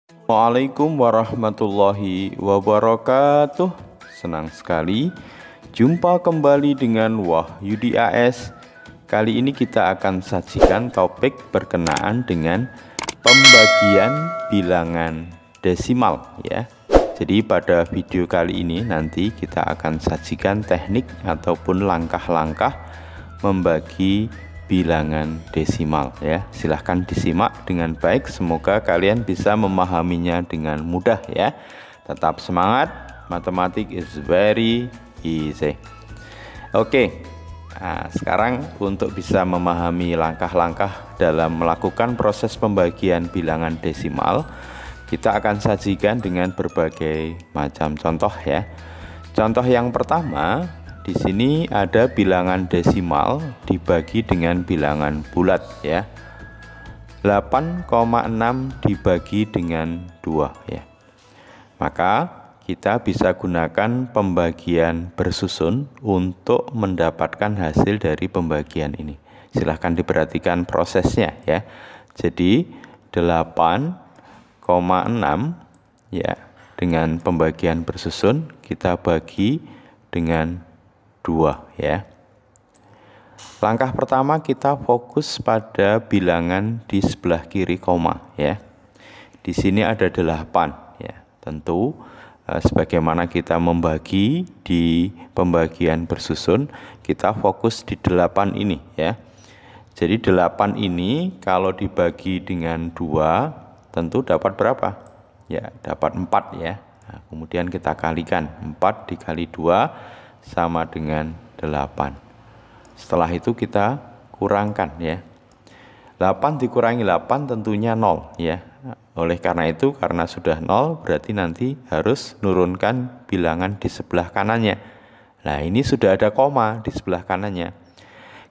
Assalamualaikum warahmatullahi wabarakatuh. Senang sekali jumpa kembali dengan Wahyudi AS. Kali ini kita akan sajikan topik berkenaan dengan pembagian bilangan desimal ya. Jadi pada video kali ini nanti kita akan sajikan teknik ataupun langkah-langkah membagi bilangan desimal ya. Silahkan disimak dengan baik, semoga kalian bisa memahaminya dengan mudah ya. Tetap semangat, matematik is very easy. Oke, nah, sekarang untuk bisa memahami langkah-langkah dalam melakukan proses pembagian bilangan desimal, kita akan sajikan dengan berbagai macam contoh ya. Contoh yang pertama, di sini ada bilangan desimal dibagi dengan bilangan bulat ya. 8,6 dibagi dengan 2 ya. Maka kita bisa gunakan pembagian bersusun untuk mendapatkan hasil dari pembagian ini. Silahkan diperhatikan prosesnya ya. Jadi 8,6 ya, dengan pembagian bersusun kita bagi dengan 2 ya. Langkah pertama kita fokus pada bilangan di sebelah kiri koma ya. Di sini ada 8 ya. Tentu sebagaimana kita membagi di pembagian bersusun, kita fokus di 8 ini ya. Jadi 8 ini kalau dibagi dengan 2 tentu dapat berapa? Ya, dapat 4 ya. Nah, kemudian kita kalikan, 4 dikali 2 sama dengan 8. Setelah itu kita kurangkan ya. 8 dikurangi 8 tentunya 0 ya. Oleh karena itu, karena sudah 0 berarti nanti harus nurunkan bilangan di sebelah kanannya. Nah, ini sudah ada koma di sebelah kanannya.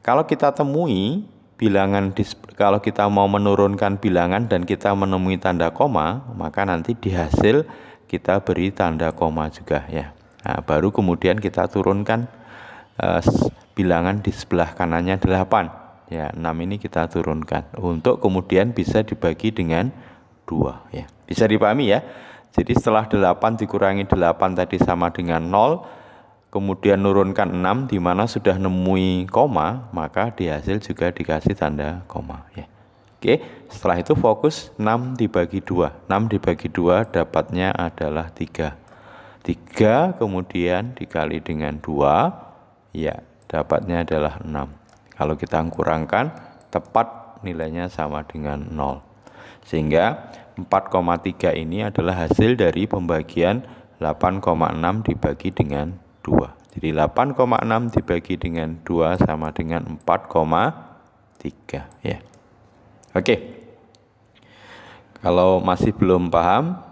Kalau kita temui bilangan kalau kita mau menurunkan bilangan dan kita menemui tanda koma, maka nanti di hasil kita beri tanda koma juga ya. Nah, baru kemudian kita turunkan bilangan di sebelah kanannya 8 ya. 6 ini kita turunkan untuk kemudian bisa dibagi dengan 2 ya. Bisa dipahami ya. Jadi setelah 8 dikurangi 8 tadi sama dengan 0, kemudian nurunkan 6 di mana sudah nemui koma, maka di hasil juga dikasih tanda koma ya. Oke, setelah itu fokus 6 dibagi 2. 6 dibagi 2 dapatnya adalah 3. 3 kemudian dikali dengan 2 ya, dapatnya adalah 6. Kalau kita kurangkan tepat nilainya sama dengan 0. Sehingga 4,3 ini adalah hasil dari pembagian 8,6 dibagi dengan 2. Jadi 8,6 dibagi dengan 2 sama dengan 4,3 ya. Oke. Kalau masih belum paham,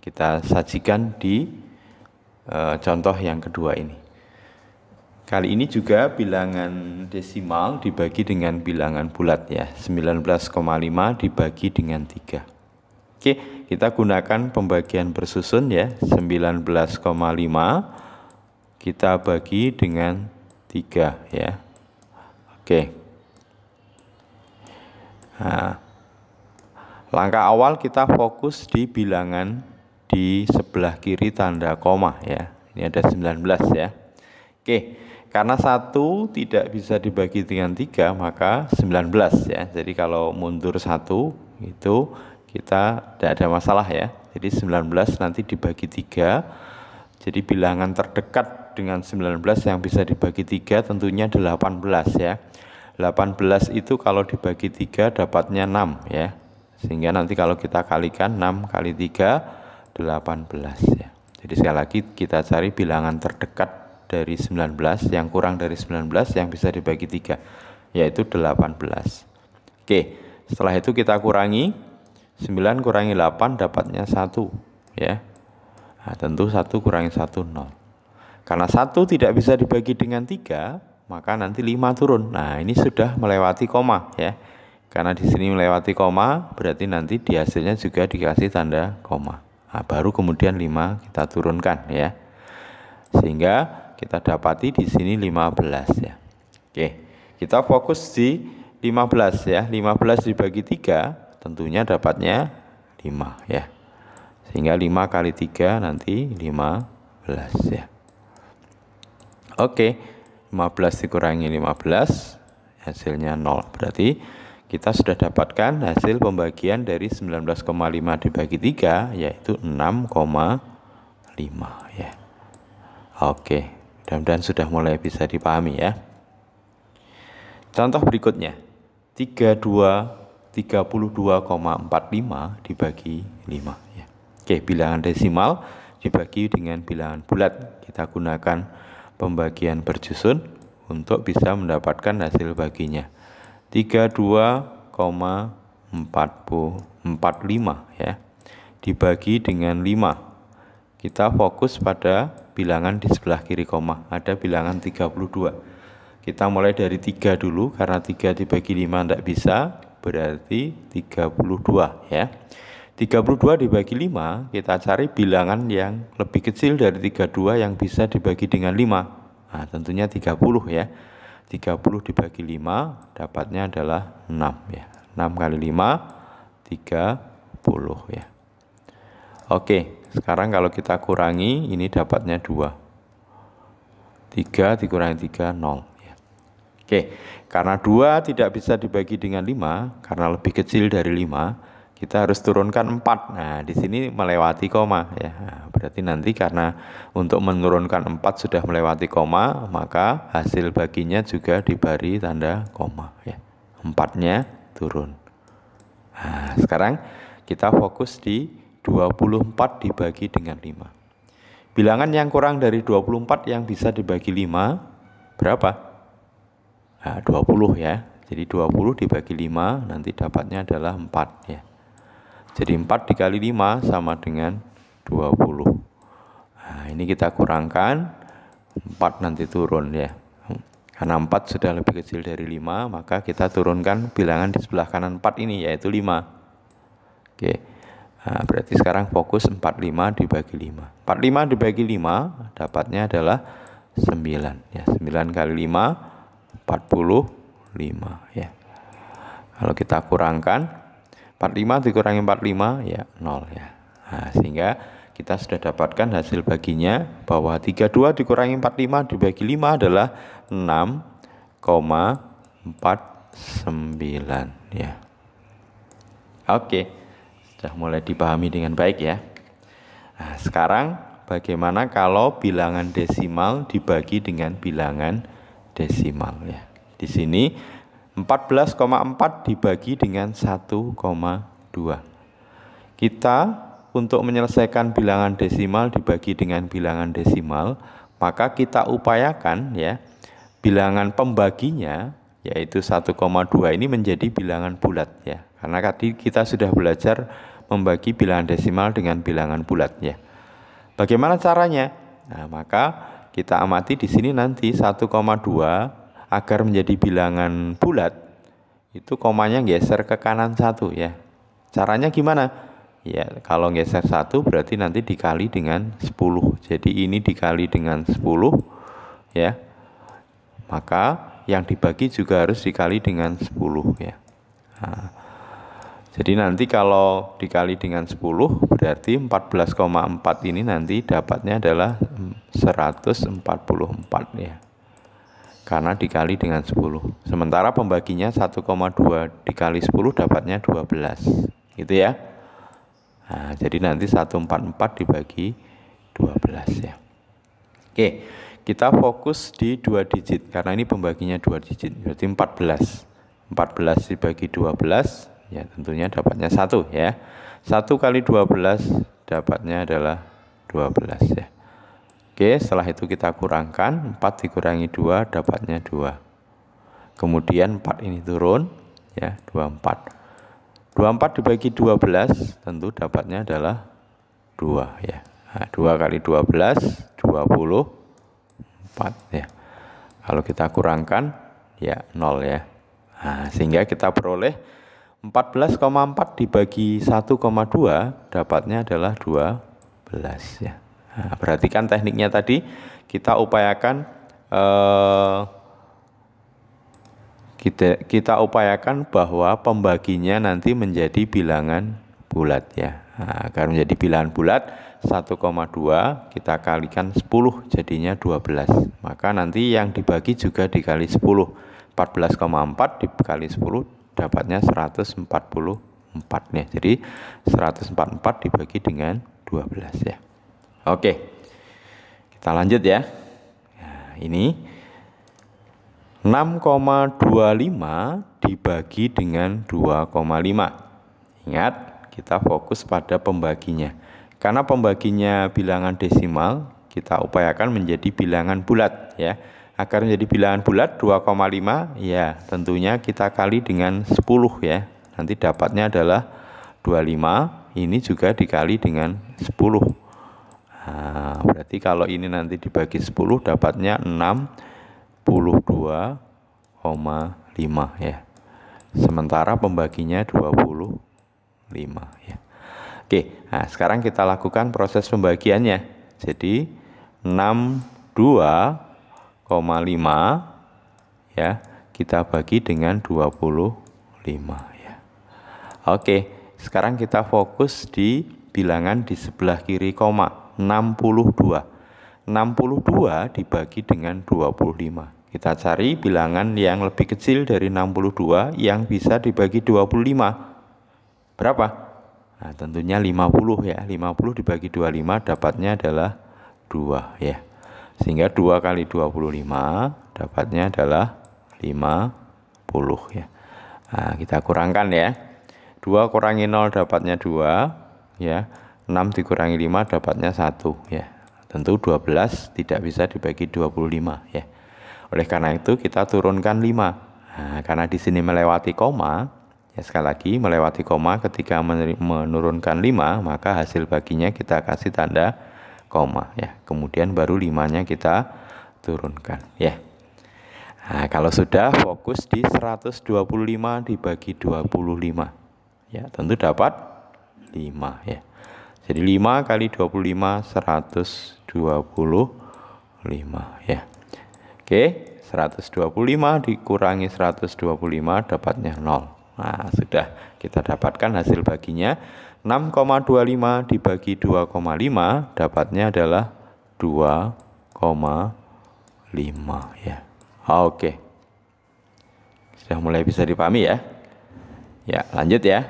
kita sajikan di contoh yang kedua ini. Kali ini juga bilangan desimal dibagi dengan bilangan bulat ya. 19,5 dibagi dengan 3. Oke, kita gunakan pembagian bersusun ya. 19,5 kita bagi dengan 3 ya. Oke. Nah, langkah awal kita fokus di bilangan di sebelah kiri tanda koma ya. Ini ada 19 ya. Oke, karena 1 tidak bisa dibagi dengan 3 maka 19 ya. Jadi kalau mundur 1 itu kita tidak ada masalah ya. Jadi 19 nanti dibagi 3. Jadi bilangan terdekat dengan 19 yang bisa dibagi 3 tentunya 18 ya. 18 itu kalau dibagi 3 dapatnya 6 ya. Sehingga nanti kalau kita kalikan 6 kali 3 18 ya. Jadi sekali lagi kita cari bilangan terdekat dari 19 yang kurang dari 19 yang bisa dibagi 3 yaitu 18. Oke, setelah itu kita kurangi 9 kurangi 8 dapatnya 1 ya. Nah, tentu 1 kurangi 1 0. Karena 1 tidak bisa dibagi dengan 3, maka nanti 5 turun. Nah, ini sudah melewati koma ya. Karena di sini melewati koma, berarti nanti di hasilnya juga dikasih tanda koma. Nah, baru kemudian 5 kita turunkan ya. Sehingga kita dapati di sini 15 ya. Oke, kita fokus di 15 ya. 15 dibagi 3 tentunya dapatnya 5 ya. Sehingga 5 kali 3 nanti 15 ya. Oke, 15 dikurangi 15 hasilnya 0. Berarti kita sudah dapatkan hasil pembagian dari 19,5 dibagi 3 yaitu 6,5 ya. Oke, mudah-mudahan sudah mulai bisa dipahami ya. Contoh berikutnya 32,45 dibagi 5 ya. Oke, bilangan desimal dibagi dengan bilangan bulat. Kita gunakan pembagian bersusun untuk bisa mendapatkan hasil baginya. 32,45 ya dibagi dengan 5. Kita fokus pada bilangan di sebelah kiri koma, ada bilangan 32. Kita mulai dari 3 dulu, karena 3 dibagi 5 tidak bisa, berarti 32 ya. 32 dibagi 5, kita cari bilangan yang lebih kecil dari 32 yang bisa dibagi dengan 5. Nah, tentunya 30 ya. 30 dibagi 5, dapatnya adalah 6 ya. 6 kali 5, 30 ya. Oke, sekarang kalau kita kurangi, ini dapatnya 2. 3 dikurangi 3, 0 ya. Oke, karena 2 tidak bisa dibagi dengan 5, karena lebih kecil dari 5, kita harus turunkan 4. Nah, di sini melewati koma ya. Nah, berarti nanti karena untuk menurunkan 4 sudah melewati koma, maka hasil baginya juga diberi tanda koma ya. 4-nya turun. Nah, sekarang kita fokus di 24 dibagi dengan 5. Bilangan yang kurang dari 24 yang bisa dibagi 5 berapa? Nah, 20 ya. Jadi 20 dibagi 5 nanti dapatnya adalah 4 ya. Jadi 4 dikali 5 sama dengan 20. Nah, ini kita kurangkan, 4 nanti turun ya. Karena 4 sudah lebih kecil dari 5, maka kita turunkan bilangan di sebelah kanan 4 ini, yaitu 5. Oke, nah, berarti sekarang fokus 45 dibagi 5. 45 dibagi 5, dapatnya adalah 9. Ya, 9 kali 5, 45 ya. Kalau kita kurangkan, 45 dikurangi 45 ya 0 ya. Nah, sehingga kita sudah dapatkan hasil baginya bahwa 32 dikurangi 45 dibagi 5 adalah 6,49 ya. Oke, sudah mulai dipahami dengan baik ya. Nah, sekarang bagaimana kalau bilangan desimal dibagi dengan bilangan desimal ya. Di sini 14,4 dibagi dengan 1,2. Kita untuk menyelesaikan bilangan desimal dibagi dengan bilangan desimal, maka kita upayakan ya bilangan pembaginya yaitu 1,2 ini menjadi bilangan bulat ya. Karena tadi kita sudah belajar membagi bilangan desimal dengan bilangan bulat ya. Bagaimana caranya? Nah, maka kita amati di sini nanti 1,2 agar menjadi bilangan bulat, itu komanya geser ke kanan 1 ya. Caranya gimana? Ya, kalau geser 1 berarti nanti dikali dengan 10. Jadi ini dikali dengan 10 ya. Maka yang dibagi juga harus dikali dengan 10 ya. Nah, jadi nanti kalau dikali dengan 10 berarti 14,4 ini nanti dapatnya adalah 144 ya. Karena dikali dengan 10. Sementara pembaginya 1,2 dikali 10 dapatnya 12. Gitu ya. Nah, jadi nanti 144 dibagi 12 ya. Oke, kita fokus di 2 digit karena ini pembaginya 2 digit. Berarti 14. 14 dibagi 12 ya tentunya dapatnya 1 ya. 1 kali 12 dapatnya adalah 12 ya. Oke, setelah itu kita kurangkan, 4 dikurangi 2 dapatnya 2. Kemudian 4 ini turun ya, 24. 24 dibagi 12 tentu dapatnya adalah 2 ya. Nah, 2 kali 12 24 ya. Kalau kita kurangkan ya 0 ya. Nah, sehingga kita peroleh 14,4 dibagi 1,2 dapatnya adalah 12 ya. Nah, perhatikan tekniknya tadi, kita upayakan kita upayakan bahwa pembaginya nanti menjadi bilangan bulat ya. Nah, agar menjadi bilangan bulat 1,2 kita kalikan 10 jadinya 12. Maka nanti yang dibagi juga dikali 10. 14,4 dikali 10 dapatnya 144 nih. Jadi 144 dibagi dengan 12 ya. Oke. Kita lanjut ya. Nah, ini 6,25 dibagi dengan 2,5. Ingat, kita fokus pada pembaginya. Karena pembaginya bilangan desimal, kita upayakan menjadi bilangan bulat ya. Agar menjadi bilangan bulat 2,5 ya, tentunya kita kali dengan 10 ya. Nanti dapatnya adalah 25, ini juga dikali dengan 10. Nah, berarti kalau ini nanti dibagi 10 dapatnya 62,5 ya. Sementara pembaginya 25 ya. Oke, nah sekarang kita lakukan proses pembagiannya. Jadi 62,5 ya, kita bagi dengan 25 ya. Oke, sekarang kita fokus di bilangan di sebelah kiri koma, 62. 62 dibagi dengan 25. Kita cari bilangan yang lebih kecil dari 62 yang bisa dibagi 25. Berapa? Nah, tentunya 50 ya. 50 dibagi 25 dapatnya adalah 2 ya. Sehingga 2 kali 25 dapatnya adalah 50 ya. Nah, kita kurangkan ya. 2 kurangi 0 dapatnya 2 ya. 6 dikurangi 5 dapatnya 1 ya. Tentu 12 tidak bisa dibagi 25 ya. Oleh karena itu kita turunkan 5. Nah, karena di sini melewati koma, ya sekali lagi melewati koma ketika menurunkan 5, maka hasil baginya kita kasih tanda koma ya. Kemudian baru 5-nya kita turunkan ya. Nah, kalau sudah fokus di 125 dibagi 25 ya, tentu dapat 5 ya. Jadi 5 kali 25 125 ya. Oke, 125 dikurangi 125 dapatnya 0. Nah, sudah kita dapatkan hasil baginya 6,25 dibagi 2,5 dapatnya adalah 2,5 ya. Oke. Sudah mulai bisa dipahami ya. Ya, lanjut ya.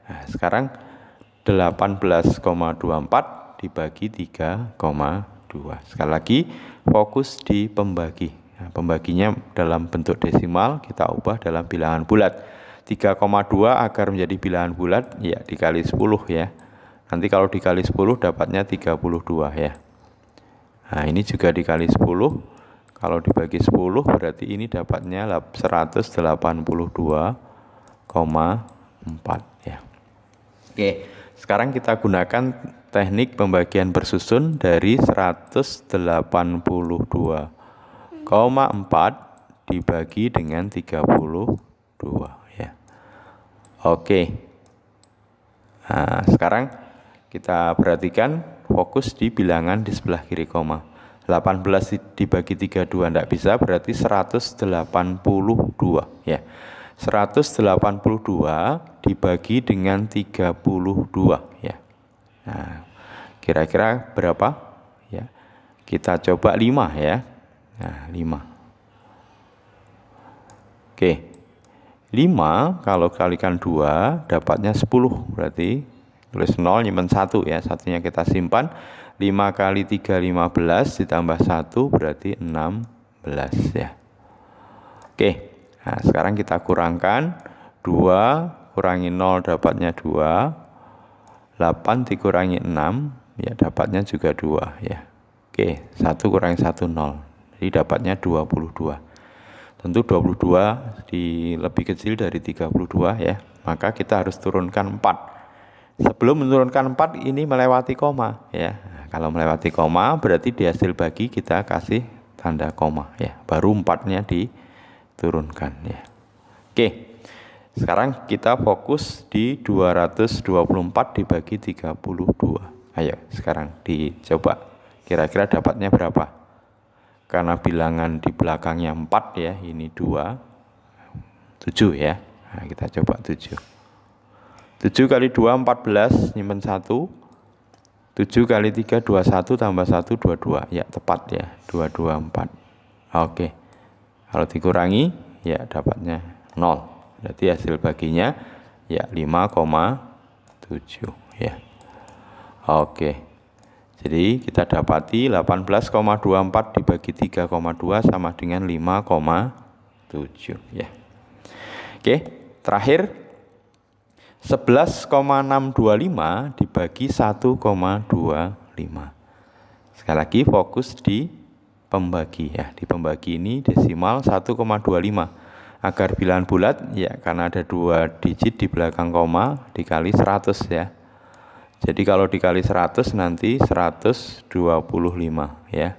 Nah, sekarang 18,24 dibagi 3,2. Sekali lagi fokus di pembagi. Nah, pembaginya dalam bentuk desimal kita ubah dalam bilangan bulat. 3,2 agar menjadi bilangan bulat ya dikali 10 ya. Nanti kalau dikali 10 dapatnya 32 ya. Nah, ini juga dikali 10. Kalau dibagi 10 berarti ini dapatnya 182,4 ya. Oke, sekarang kita gunakan teknik pembagian bersusun dari 182,4 dibagi dengan 32 ya. Oke. Nah, sekarang kita perhatikan fokus di bilangan di sebelah kiri koma. 18 dibagi 32 tidak bisa, berarti 182 ya. 182 dibagi dengan 32 ya. Nah, kira-kira berapa ya? Kita coba 5 ya. Nah, 5. Oke. 5 kalau kalikan 2 dapatnya 10, berarti tulis 0 nyimpen 1 ya. Satunya kita simpan. 5 kali 3 15 ditambah 1 berarti 16 ya. Oke. Nah, sekarang kita kurangkan 2 kurangi 0 dapatnya 2. 8 dikurangi 6 ya dapatnya juga 2 ya. Oke, 1 kurangi 1 0. Jadi dapatnya 22. Tentu 22 lebih kecil dari 32 ya. Maka kita harus turunkan 4. Sebelum menurunkan 4 ini melewati koma ya. Nah, kalau melewati koma berarti di hasil bagi kita kasih tanda koma ya. Baru 4-nya diturunkan ya. Oke. Sekarang kita fokus di 224 dibagi 32. Ayo sekarang dicoba. Kira-kira dapatnya berapa? Karena bilangan di belakangnya 4 ya. Ini 2. 7 ya. Nah, kita coba 7. 7 kali 2 14, nyimpen 1. 7 kali 3 21 tambah 1 22. Ya, tepat ya. 224. Oke. Kalau dikurangi ya dapatnya 0. Berarti hasil baginya ya 5,7 ya. Oke. Jadi kita dapati 18,24 dibagi 3,2 sama dengan 5,7 ya. Oke, terakhir 11,625 dibagi 1,25. Sekali lagi fokus di pembagi ya. Di pembagi ini desimal 1,25. Agar bilangan bulat ya, karena ada 2 digit di belakang koma dikali 100 ya. Jadi kalau dikali 100 nanti 125 ya.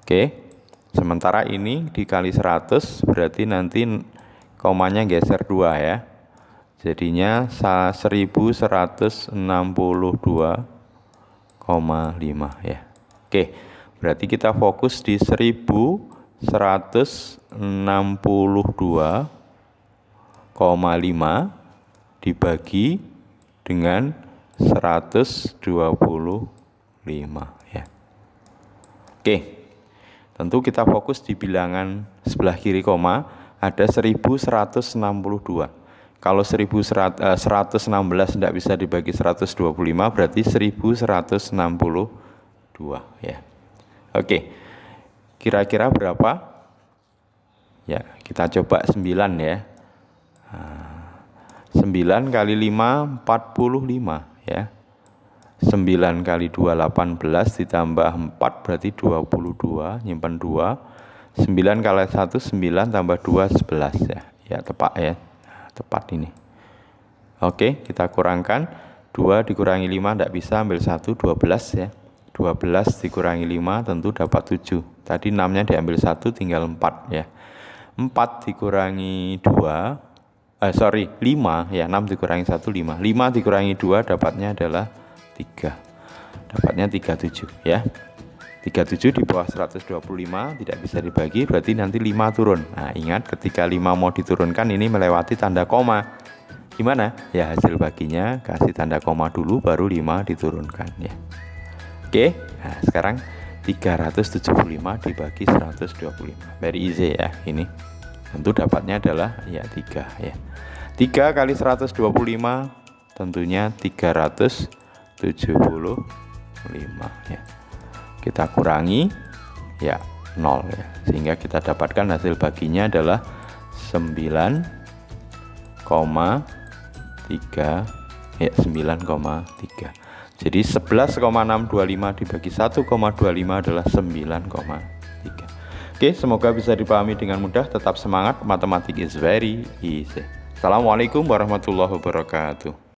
Oke. Sementara ini dikali 100 berarti nanti komanya geser 2 ya. Jadinya 1162,5 ya. Oke. Berarti kita fokus di 1162,5 dibagi dengan 125 ya. Oke. Tentu kita fokus di bilangan sebelah kiri koma ada 1162. Kalau 116 tidak bisa dibagi 125 berarti 1162 ya. Oke. Kira-kira berapa? Ya, kita coba 9 ya. 9 kali 5 45 ya. 9 kali 2 18 ditambah 4 berarti 22, nyimpan 2. 9 kali 1 9 tambah 2 11 ya. Ya, tepat ya. Tepat ini. Oke, kita kurangkan 2 dikurangi 5 tidak bisa, ambil 1 12 ya. 12 dikurangi 5 tentu dapat 7. Tadi 6-nya diambil 1 tinggal 4 ya. 4 dikurangi 5 ya, 6 dikurangi 1 5. 5 dikurangi 2 dapatnya adalah 3. Dapatnya 37 ya. 37 di bawah 125 tidak bisa dibagi, berarti nanti 5 turun. Nah, ingat ketika 5 mau diturunkan ini melewati tanda koma. Gimana? Ya, hasil baginya kasih tanda koma dulu baru 5 diturunkan ya. Oke. Nah, sekarang 375 dibagi 125. Very easy ya ini. Tentu dapatnya adalah ya 3 ya. 3 kali 125 tentunya 375 ya. Kita kurangi ya 0 ya, sehingga kita dapatkan hasil baginya adalah 9,3 ya, 9,3. Jadi 11,625 dibagi 1,25 adalah 9,3. Oke, semoga bisa dipahami dengan mudah. Tetap semangat, matematik is very easy. Assalamualaikum warahmatullahi wabarakatuh.